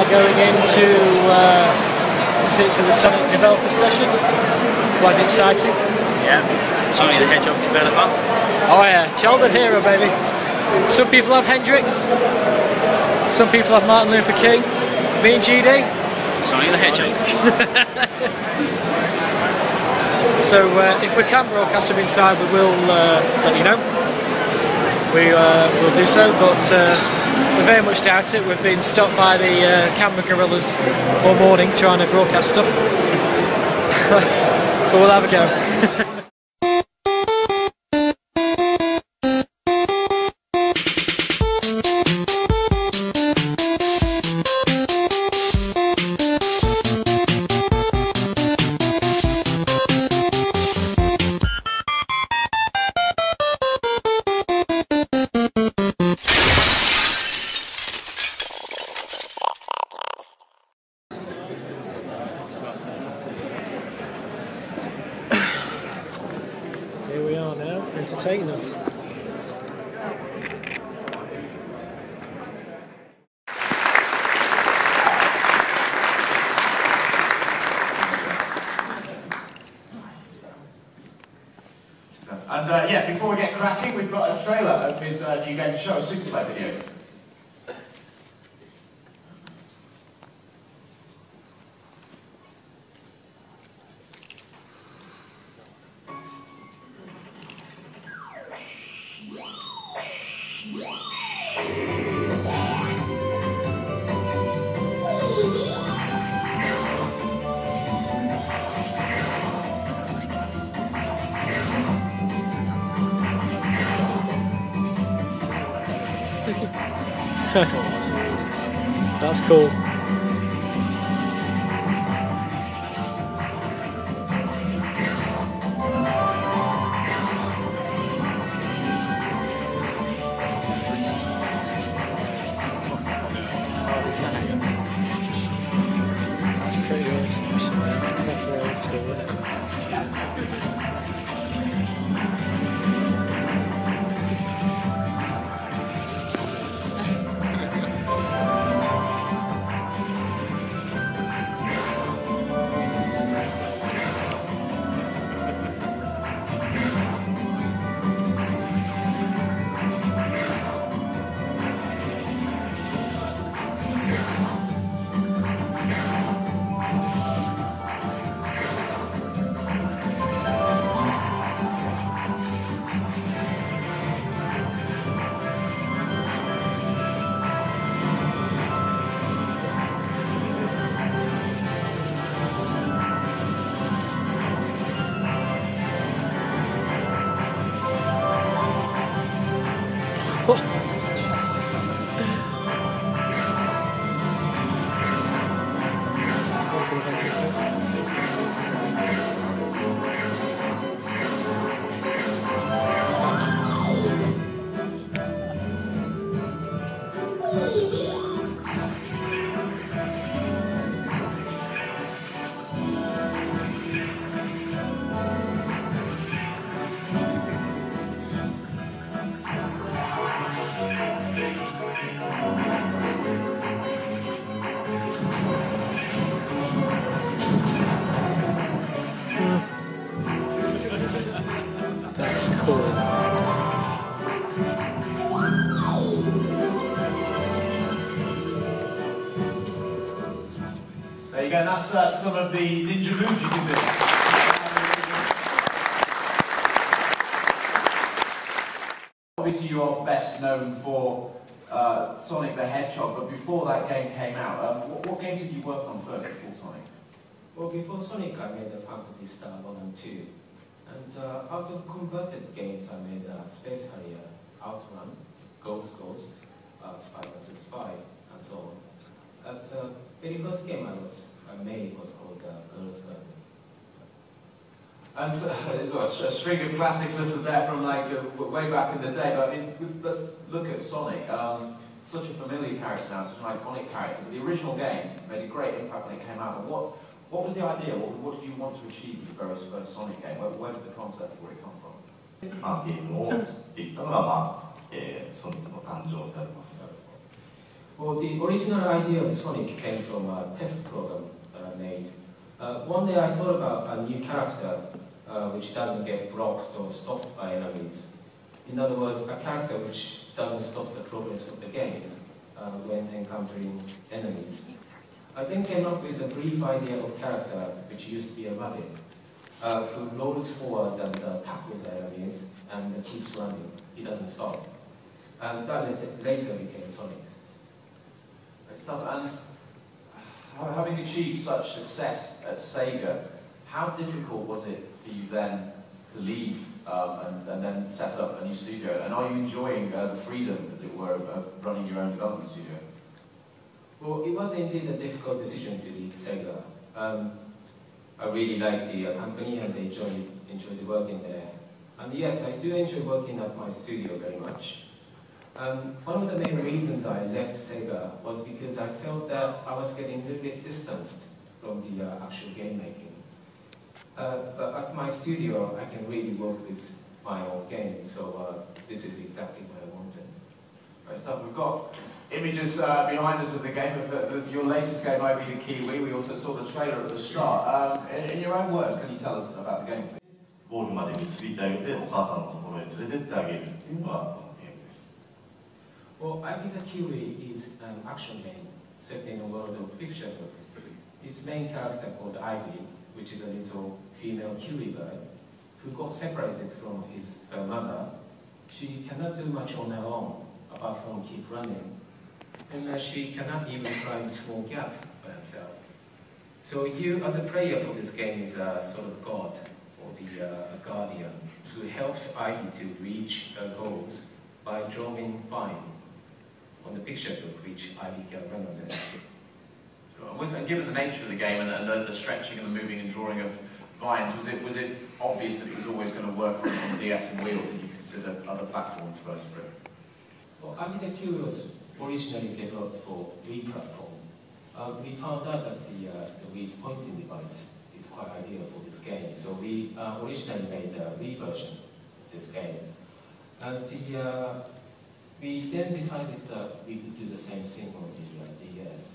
are going into the Sonic developer session. Quite exciting. Yeah, Sonic the Hedgehog developer. Oh yeah, childhood hero, baby. Some people have Hendrix, some people have Martin Luther King. Me and GD, Sonic the Hedgehog. So if we can broadcast from inside, we will let you know. We will do so, but we very much doubt it. We've been stopped by the camera gorillas all morning trying to broadcast stuff. But we'll have a go. Here we are now, entertaining us. And yeah, before we get cracking, we've got a trailer of his new game show, Superplay video. That's cool. That's pretty awesome. It's proper old school, isn't it? That's cool. There you go, that's some of the ninja moves you can do. Obviously you are best known for Sonic the Hedgehog, but before that game came out, what games did you work on first before Sonic? Well, before Sonic I made the Phantasy Star 1 and 2. And out of converted games I made Space Harrier, Outrun, Ghost, Spy vs. Spy, and so on. But the very first game I made was called Girls Gun. And so, a string of classics listed there from like way back in the day. But I mean, let's look at Sonic. Such a familiar character now, such an iconic character. But the original game made a great impact when it came out. And what was the idea? What did you want to achieve with the very first Sonic game? Where did the concept for it come from? ゲームを作っていったのが、ソニックの誕生であります。Well, the original idea of Sonic came from a test program that I made. One day I thought about a new character which doesn't get blocked or stopped by enemies. In other words, a character which doesn't stop the progress of the game when encountering enemies. I then came up with a brief idea of character which used to be a rabbit, who rolls forward and tackles enemies and keeps running. He doesn't stop. And that later became Sonic. Great stuff. And having achieved such success at Sega, how difficult was it for you then to leave and then set up a new studio? And are you enjoying the freedom, as it were, of running your own development studio? Well, it was indeed a difficult decision to leave Sega. I really like the company and enjoyed working there. And yes, I do enjoy working at my studio very much. One of the main reasons I left Sega was because I felt that I was getting a little bit distanced from the actual game making. But at my studio, I can really work with my own games, so this is exactly what I wanted. Great stuff. We've got images behind us of the game, of your latest game, Ivy the Kiwi. We also saw the trailer at the start. In your own words, can you tell us about the game, please? ゴールまで導いてあげて、お母さんのところへ連れてってあげるっていうのがこのゲームです。Well, Ivy the Kiwi is an action game set in a world of picture book. Its main character called Ivy, which is a little female kiwi bird, who got separated from her mother. She cannot do much on her own, apart from keep running. And she cannot even climb a small gap by herself. So you, as a player for this game, is a sort of god, or a guardian, who helps Ivy to reach her goals by drawing vine on the picture book, which Ivy can run on it. And given the nature of the game and the stretching and the moving and drawing of vines, was it obvious that it was always going to work on DS and wheel? Did you consider other platforms first for it? Well, Ivy the Kiwi was originally developed for Wii platform. We found out that the Wii's pointing device is quite ideal for this game, so we originally made a Wii version of this game. And we then decided that we could do the same thing on the DS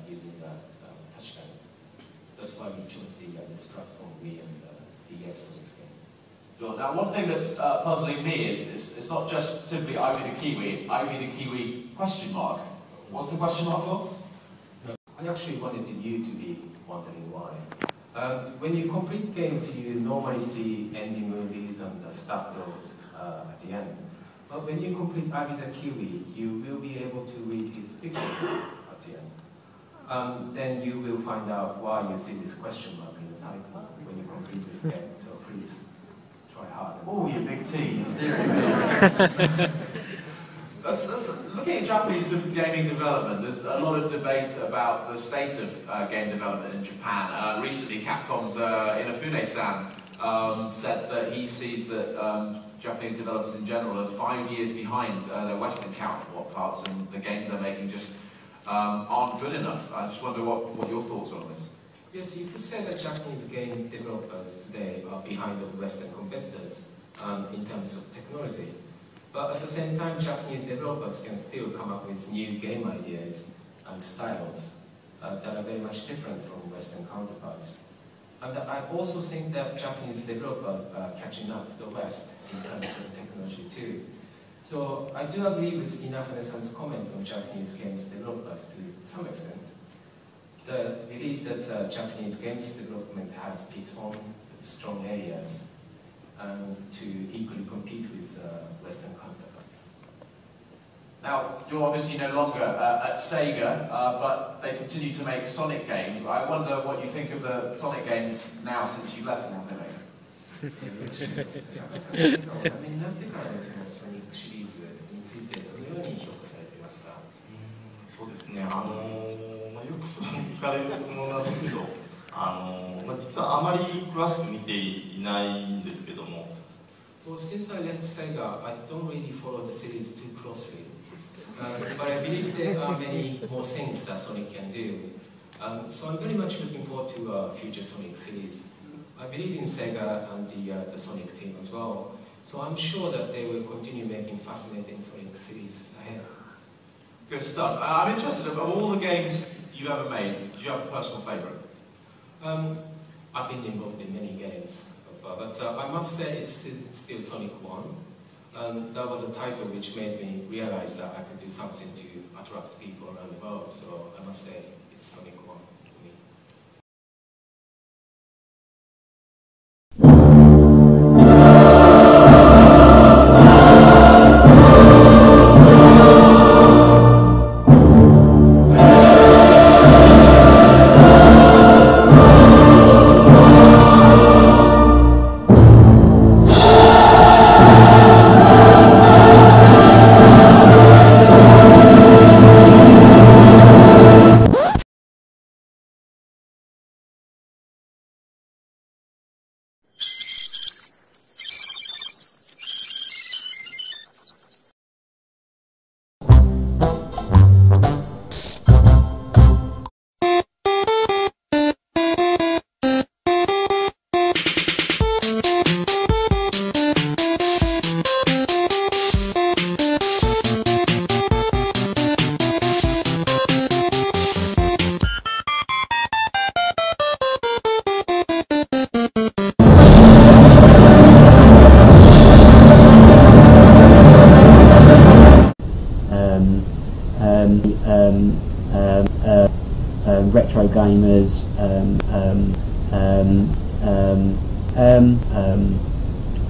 using the touchpad. That's why we chose this platform, Wii and DS for this game. Sure. Now, one thing that's puzzling me is it's not just simply Ivy the Kiwi, it's Ivy the Kiwi question mark. What's the question mark for? I actually wanted you to be wondering why. When you complete games, you normally see ending movies and stuff goes at the end. But when you complete Ivy the Kiwi, you will be able to read his picture at the end. Then you will find out why you see this question mark in the title when you complete this game. So please try hard. Oh, you big T, steering. Looking at Japanese gaming development, there's a lot of debate about the state of game development in Japan. Recently, Capcom's Inafune-san said that he sees that Japanese developers in general are 5 years behind their Western counterparts, and the games they're making just aren't good enough. I just wonder what your thoughts are on this. Yes, you could say that Japanese game developers today are behind the Western competitors in terms of technology. But at the same time, Japanese developers can still come up with new game ideas and styles that are very much different from Western counterparts. And I also think that Japanese developers are catching up to the West in terms of technology too. So I do agree with Inafune-san's comment on Japanese games developers to some extent. I believe that Japanese games development has its own strong areas to equally compete with Western counterparts. Now, you're obviously no longer at Sega, but they continue to make Sonic games. I wonder what you think of the Sonic games now since you've left them,そうですね、よく聞かれる質問なんですけど、実はあまり詳しく見ていないんですけども。Well, since I left Sega, I don't really follow the series too closely. But I believe there are many more things that Sonic can do. So I'm very much looking forward to future Sonic series. I believe in Sega and the Sonic team as well. So I'm sure that they will continue making fascinating Sonic series ahead. Good stuff. I'm interested, of all the games you've ever made, do you have a personal favourite? I've been involved in many games so far, but I must say it's still Sonic 1. That was a title which made me realize that I could do something to attract people around the world, so I must say it's Sonic 1 for me. retro gamers,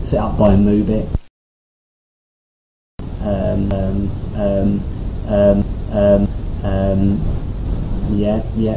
set up by a Moobit. Yeah.